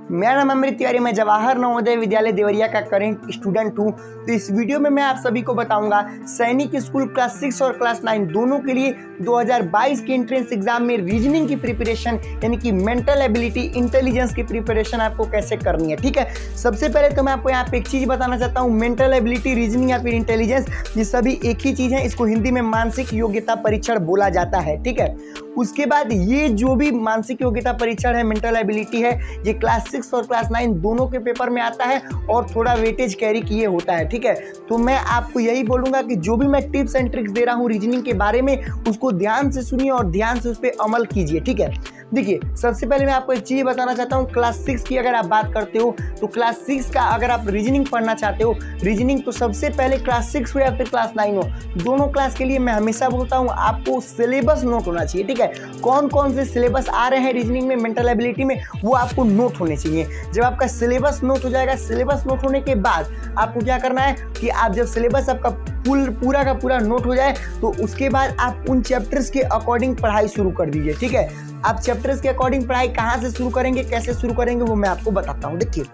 मेरा नाम अमृत तिवारी, मैं जवाहर नवोदय विद्यालय देवरिया का करेंट स्टूडेंट हूँ। तो इस वीडियो में मैं आप सभी को बताऊंगा सैनिक स्कूल क्लास 6 और क्लास 9 दोनों के लिए 2022 के एंट्रेंस एग्जाम में रीजनिंग की प्रिपरेशन यानी कि मेंटल एबिलिटी इंटेलिजेंस की प्रिपरेशन आपको कैसे करनी है। ठीक है, सबसे पहले तो मैं आपको यहाँ पे एक चीज बताना चाहता हूँ, मेंटल एबिलिटी, रीजनिंग या फिर इंटेलिजेंस ये सभी एक ही चीज है। इसको हिंदी में मानसिक योग्यता परीक्षण बोला जाता है। ठीक है, उसके बाद ये जो भी मानसिक योग्यता परीक्षण है, मेंटल एबिलिटी है, ये क्लास 6 और क्लास 9 दोनों के पेपर में आता है और थोड़ा वेटेज कैरी किए होता है। ठीक है, तो मैं आपको यही बोलूंगा कि जो भी मैं टिप्स एंड ट्रिक्स दे रहा हूँ रीजनिंग के बारे में, उसको ध्यान से सुनिए और ध्यान से उस पर अमल कीजिए। ठीक है, देखिए सबसे पहले मैं आपको एक चीज बताना चाहता हूँ, क्लास 6 की अगर आप बात करते हो तो क्लास 6 का अगर आप रीजनिंग पढ़ना चाहते हो, रीजनिंग तो सबसे पहले क्लास 6 हो या फिर क्लास 9 हो, दोनों क्लास के लिए मैं हमेशा बोलता हूँ आपको सिलेबस नोट होना चाहिए। ठीक है, कौन कौन से सिलेबस आ रहे हैं रीजनिंग में, मेंटल एबिलिटी में, वो आपको नोट होने चाहिए। जब आपका सिलेबस नोट हो जाएगा, सिलेबस नोट होने के बाद आपको क्या करना है कि आप जब सिलेबस आपका पूरा का पूरा नोट हो जाए तो उसके बाद आप उन चैप्टर्स के अकॉर्डिंग पढ़ाई शुरू कर दीजिए। ठीक है, आप चैप्टर्स के अकॉर्डिंग पढ़ाई कहाँ से शुरू करेंगे, कैसे शुरू करेंगे, वो मैं आपको बताता हूँ। देखिए,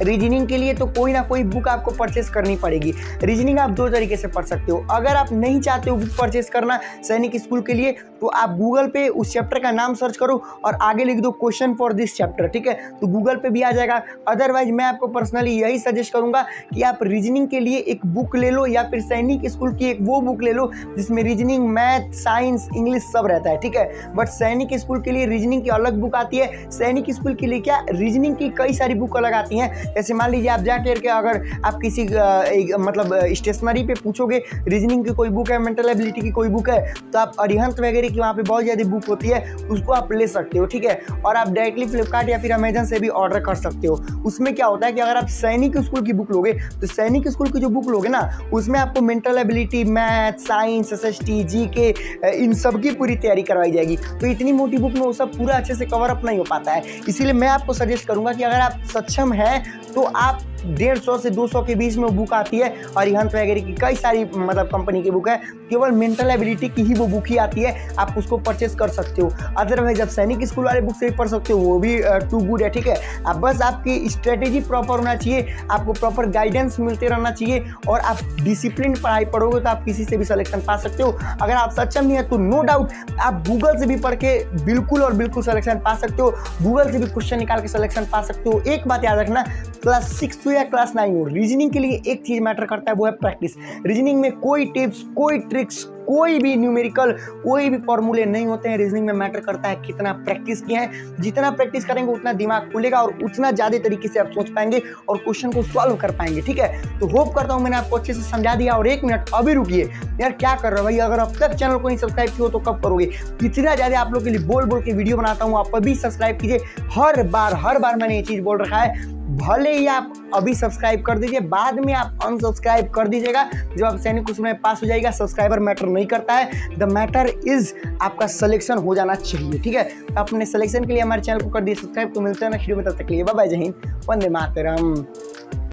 रीजनिंग के लिए तो कोई ना कोई बुक आपको परचेस करनी पड़ेगी। रीजनिंग आप दो तरीके से पढ़ सकते हो। अगर आप नहीं चाहते हो बुक परचेस करना सैनिक स्कूल के लिए, तो आप गूगल पे उस चैप्टर का नाम सर्च करो और आगे लिख दो क्वेश्चन फॉर दिस चैप्टर। ठीक है, तो गूगल पे भी आ जाएगा। अदरवाइज मैं आपको पर्सनली यही सजेस्ट करूंगा कि आप रीजनिंग के लिए एक बुक ले लो या फिर सैनिक स्कूल की एक वो बुक ले लो जिसमें रीजनिंग, मैथ, साइंस, इंग्लिश सब रहता है। ठीक है, बट सैनिक स्कूल के लिए रीजनिंग की अलग बुक आती है। सैनिक स्कूल के लिए क्या, रीजनिंग की कई सारी बुक अलग आती हैं। जैसे मान लीजिए आप जाकर के अगर आप किसी मतलब स्टेशनरी पे पूछोगे रीजनिंग की कोई बुक है, मेंटल एबिलिटी की कोई बुक है, तो आप अरिहंत वगैरह की वहाँ पे बहुत ज़्यादा बुक होती है, उसको आप ले सकते हो। ठीक है, और आप डायरेक्टली फ्लिपकार्ट या फिर अमेजन से भी ऑर्डर कर सकते हो। उसमें क्या होता है कि अगर आप सैनिक स्कूल की बुक लोगे तो सैनिक स्कूल की जो बुक लोगे ना, उसमें आपको mental ability, math, science, SST, GK इन सब की पूरी तैयारी करवाई जाएगी। तो इतनी मोटी बुक में वो सब पूरा अच्छे से कवर अप नहीं हो पाता है। इसीलिए मैं आपको सजेस्ट करूंगा कि अगर आप सक्षम हैं तो आप 150 से 200 के बीच में बुक आती है, अरिहंत वगैरह की कई सारी मतलब कंपनी की बुक है, केवल मेंटल एबिलिटी की ही वो बुक ही आती है, आप उसको परचेस कर सकते हो। अदरवाइज आप सैनिक स्कूल वाले बुक से भी पढ़ सकते हो, वो भी टू गुड है। ठीक है, आप बस आपकी स्ट्रेटेजी प्रॉपर होना चाहिए, आपको प्रॉपर गाइडेंस मिलते रहना चाहिए और आप डिसिप्लिन पढ़ाई पढ़ोगे तो आप किसी से भी सिलेक्शन पा सकते हो। अगर आप सक्षम नहीं है तो नो डाउट आप गूगल से भी पढ़ के बिल्कुल और बिल्कुल सिलेक्शन पा सकते हो, गूगल से भी क्वेश्चन निकाल के सिलेक्शन पा सकते हो। एक बात याद रखना, क्लास 6 या क्लास 9 हो, रीजनिंग के लिए एक चीज मैटर करता है, वो है प्रैक्टिस। रीजनिंग में कोई टिप्स, कोई ट्रिक्स, कोई भी न्यूमेरिकल, कोई भी फॉर्मूले नहीं होते हैं। रीजनिंग में मैटर करता है कितना प्रैक्टिस किया है। जितना प्रैक्टिस करेंगे उतना दिमाग खुलेगा और उतना ज़्यादा तरीके से आप सोच पाएंगे और क्वेश्चन को सॉल्व कर पाएंगे। ठीक है, तो होप करता हूँ मैंने आपको अच्छे से समझा दिया। और एक मिनट अभी रुकिए यार, क्या कर रहे हो भाई, अगर अब तक चैनल को नहीं सब्सक्राइब किया हो तो कब करोगे। इतना ज़्यादा आप लोग के लिए बोल के वीडियो बनाता हूँ, आप अभी सब्सक्राइब कीजिए। हर बार मैंने ये चीज़ बोल रखा है, भले ही आप अभी सब्सक्राइब कर दीजिए, बाद में आप अनसब्सक्राइब कर दीजिएगा जब आप सैनिक उसमें पास हो जाएगा। सब्सक्राइबर मैटर नहीं करता है, द मैटर इज आपका सिलेक्शन हो जाना चाहिए। ठीक है, तो अपने सिलेक्शन के लिए हमारे चैनल को कर दिए सब्सक्राइब। तो मिलते हैं नेक्स्ट वीडियो में, तब तक के लिए बाय बाय, जय हिंद, वंदे मातरम।